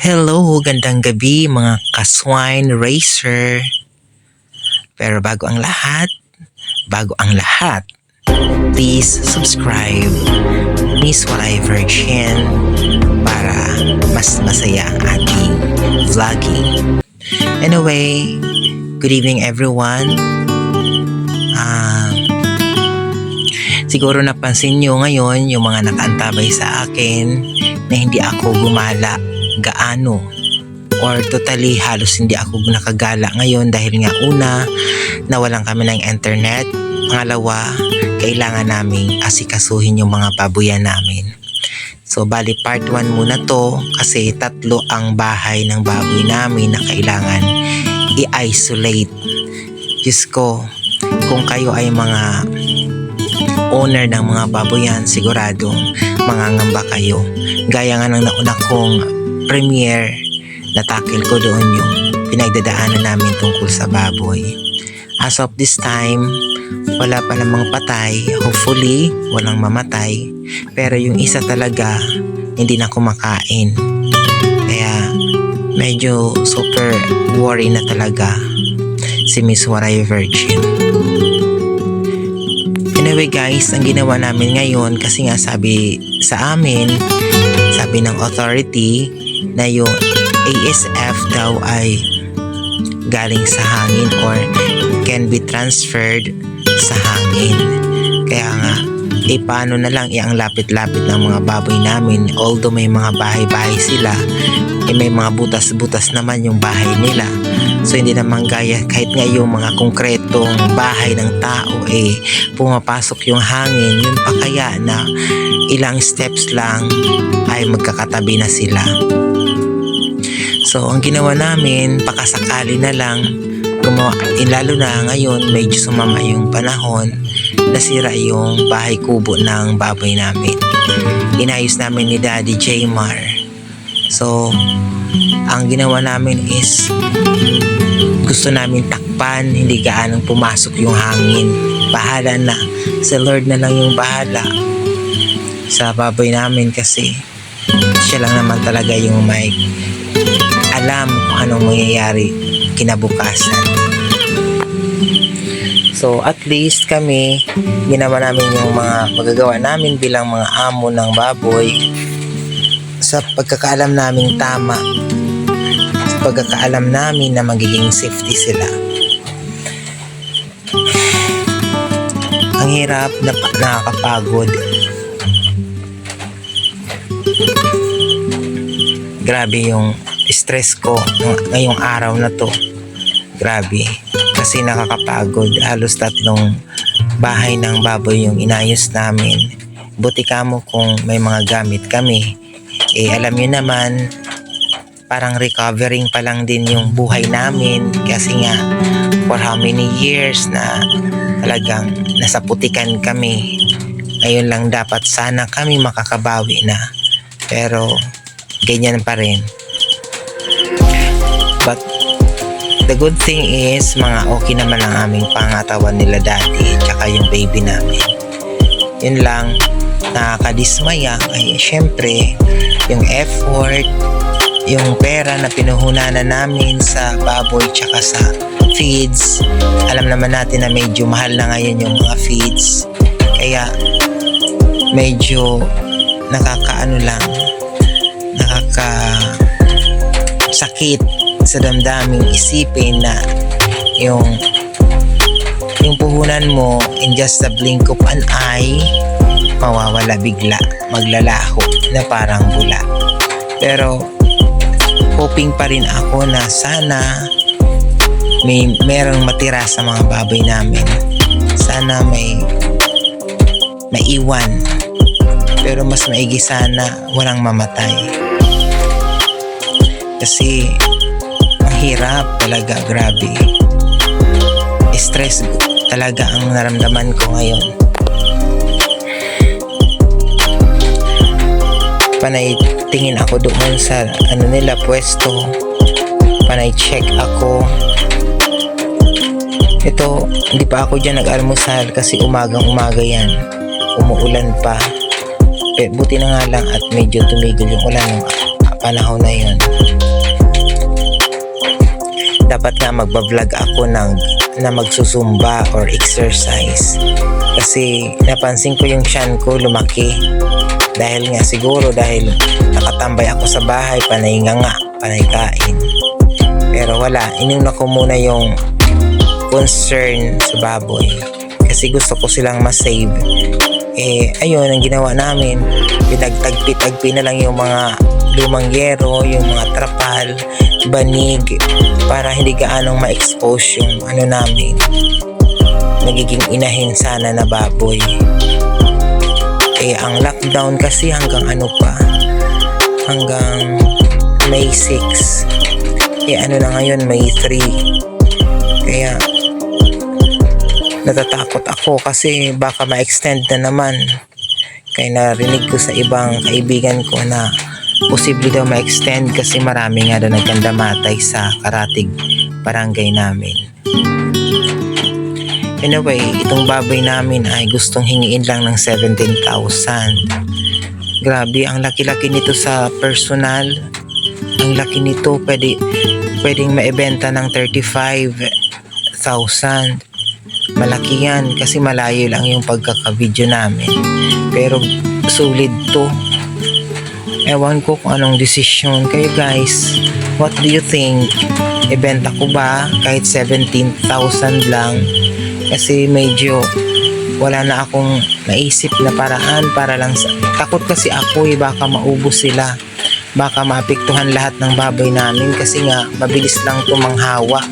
Hello, gandang gabi mga ka-swine racer. Pero bago ang lahat, please subscribe Miss Walay Virgin para mas masaya ang ating vlogging. Anyway, good evening everyone. Siguro napansin nyo ngayon yung mga nakaantabay sa akin na hindi ako gumala gaano or totally halos hindi ako nakagala ngayon dahil nga una, nawalan kami ng internet. Pangalawa, kailangan naming asikasuhin yung mga babuyan namin. So bali part 1 muna to kasi 3 ang bahay ng baboy namin na kailangan i-isolate. Diyos ko, kung kayo ay mga owner ng mga baboyan, siguradong mangangamba kayo. Gaya nga ng nauna kong premiere, natakil ko doon yung pinagdadaanan namin tungkol sa baboy. As of this time, wala pa namang patay. Hopefully, walang mamatay. Pero yung isa talaga, hindi na kumakain. Kaya, medyo super worry na talaga si Miss Walay Virgin. Anyway guys, ang ginawa namin ngayon kasi nga sabi ng authority na yung ASF daw ay galing sa hangin or can be transferred sa hangin. Kaya nga, paano na lang ang lapit-lapit ng mga baboy namin, although may mga bahay-bahay sila, may mga butas-butas naman yung bahay nila. So hindi naman gaya kahit nga yung mga konkretong bahay ng tao pumapasok yung hangin, yun pa kaya na ilang steps lang ay magkakatabi na sila. So ang ginawa namin, pakasakali na lang gumawa, lalo na ngayon medyo sumama yung panahon, nasira yung bahay kubo ng baboy namin. Inayos namin ni Daddy Jmar. So ang ginawa namin is gusto namin takpan, hindi gaanong pumasok yung hangin. Bahala na, sa Lord na lang yung bahala sa baboy namin kasi siya lang naman talaga yung may alam kung anong mangyayari kinabukasan. So at least kami, ginawa namin yung mga magagawa namin bilang mga amo ng baboy sa pagkakaalam namin tama, sa pagkakaalam namin na magiging safety sila. Ang hirap na nakakapagod. Grabe yung stress ko ngayong araw na to. Grabe. Kasi nakakapagod. Halos 3 bahay ng baboy yung inayos namin. Buti kamo kung may mga gamit kami. Alam nyo naman, parang recovering pa lang din yung buhay namin. Kasi nga, for how many years na talagang nasa putikan kami. Ngayon lang dapat sana kami makakabawi na. Pero, ganyan pa rin. But the good thing is mga okay naman ang aming pangatawan nila dati tsaka yung baby namin. Yun lang, nakakadismaya ay syempre yung effort, yung pera na pinuhunanan namin sa baboy tsaka sa feeds. Alam naman natin na medyo mahal na ngayon yung mga feeds. Kaya medyo nakakasakit sa damdaming isipin na yung puhunan mo in just a blink of an eye mawawala bigla, maglalaho na parang bula. Pero hoping pa rin ako na sana merong matira sa mga baboy namin. Sana may maiwan. Pero mas maigi sana walang mamatay. Kasi ang hirap talaga, grabe. Stress talaga ang naramdaman ko ngayon. Panay tingin ako doon sa nila pwesto. Panay check ako. Ito, hindi pa ako dyan nag-almusal kasi umagang-umaga yan. Umuulan pa. Buti na nga lang at medyo tumigil yung ulan ng panahon na yun. Dapat nga magbablog ako na magsusumba or exercise. Kasi napansin ko yung tiyan ko lumaki. Dahil nga siguro dahil nakatambay ako sa bahay, panay nga, panay kain. Pero wala, inuna ko muna yung concern sa baboy. Kasi gusto ko silang ma-save. Ayun, ang ginawa namin, pinagtagpi-tagpi na lang yung mga lumang yero, yung mga trapal, banig, para hindi gaanong ma-expose yung namin, nagiging inahin sana na baboy. Ang lockdown kasi hanggang hanggang May 6. Na ngayon, May 3. Kaya natatakot ako kasi baka ma-extend na naman. Kaya narinig ko sa ibang kaibigan ko na posible daw ma-extend kasi marami nga daw nagkandamatay sa Karatig barangay namin. Anyway, itong baboy namin ay gustong hingiin lang ng 17,000. Grabe, ang laki-laki nito sa personal. Ang laki nito, pwedeng maibenta ng 35,000. Malaki yan kasi malayo lang yung pagkaka-video namin. Pero solid to. Ewan ko kung anong desisyon kayo guys. What do you think? Ibenta ko ba kahit 17,000 lang? Kasi medyo wala na akong naisip na paraan para lang takot kasi ako baka maubos sila. Baka maapektuhan lahat ng baboy namin kasi nga mabilis lang to manghawa.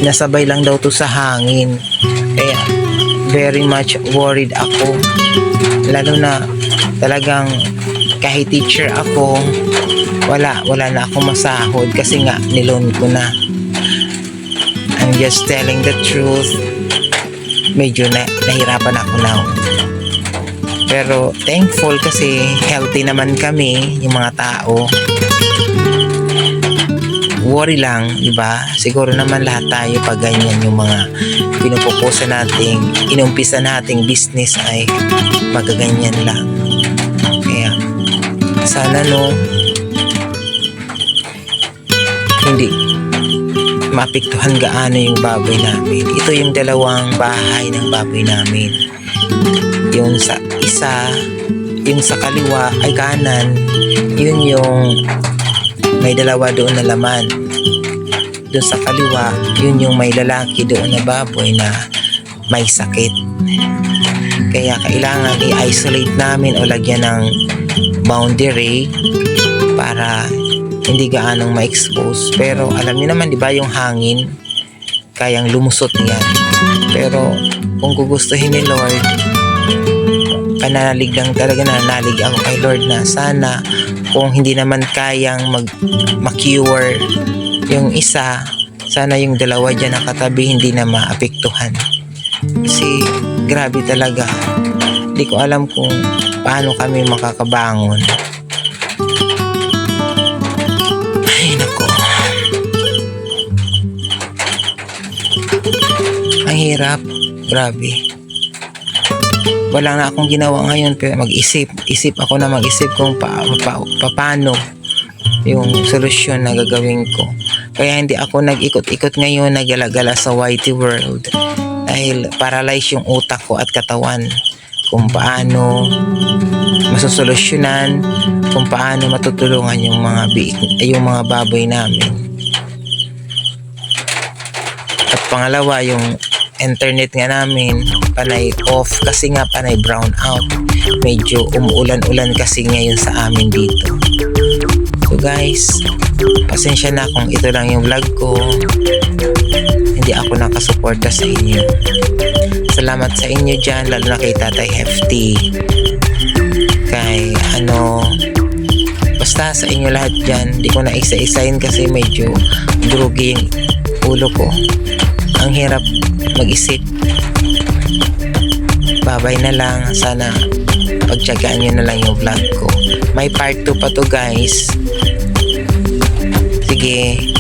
Nasabay lang daw to sa hangin. Kaya very much worried ako. Lalo na talagang kahit teacher ako, wala na akong masahod kasi nga nilon ko na. I'm just telling the truth. Medyo nahirapan ako now. Pero thankful kasi healthy naman kami, yung mga tao. Worry lang, diba? Siguro naman lahat tayo pag ganyan yung mga pinupupusan nating, inumpisa nating business ay magaganyan lang. Kaya sana hindi maapektuhan gaano yung baboy namin. Ito yung dalawang bahay ng baboy namin. Yung sa isa, yung sa kaliwa ay kanan, yun yung may dalawa doon na laman. Doon sa kaliwa, yun yung may lalaki doon na baboy na may sakit. Kaya kailangan i-isolate namin o lagyan ng boundary para hindi gaanong ma-expose. Pero alam niyo naman, di ba, yung hangin, kayang lumusot yan. Pero kung gugustuhin ni Lord, pananalig lang talaga, nanalig ako kay Lord na sana kung hindi naman kayang ma-cure yung isa, sana yung dalawa dyan nakatabi hindi na maapektuhan. Kasi grabe talaga. Hindi ko alam kung paano kami makakabangon. Ang hirap, grabe. Wala na akong ginawa ngayon pero mag-isip ako kung paano yung solusyon na gagawin ko. Kaya hindi ako nag-ikot-ikot ngayon, nagalagala sa YT World dahil paralyzed yung utak ko at katawan kung paano masosolusyonan, kung paano matutulungan yung mga baboy namin. At pangalawa, yung internet nga namin panay off kasi nga panay brown out. Medyo umuulan-ulan kasi ngayon sa amin dito. So guys, pasensya na kung ito lang yung vlog ko. Hindi ako nakasuporta sa inyo. Salamat sa inyo dyan, lalo na kay Tatay Hefty. Kay basta sa inyo lahat dyan. Hindi ko na isa-isahin kasi medyo groggy yung ulo ko. Ang hirap mag-isip. Babay na lang. Sana pagtyagaan nyo na lang yung vlog ko. May part 2 pa to guys. Sige.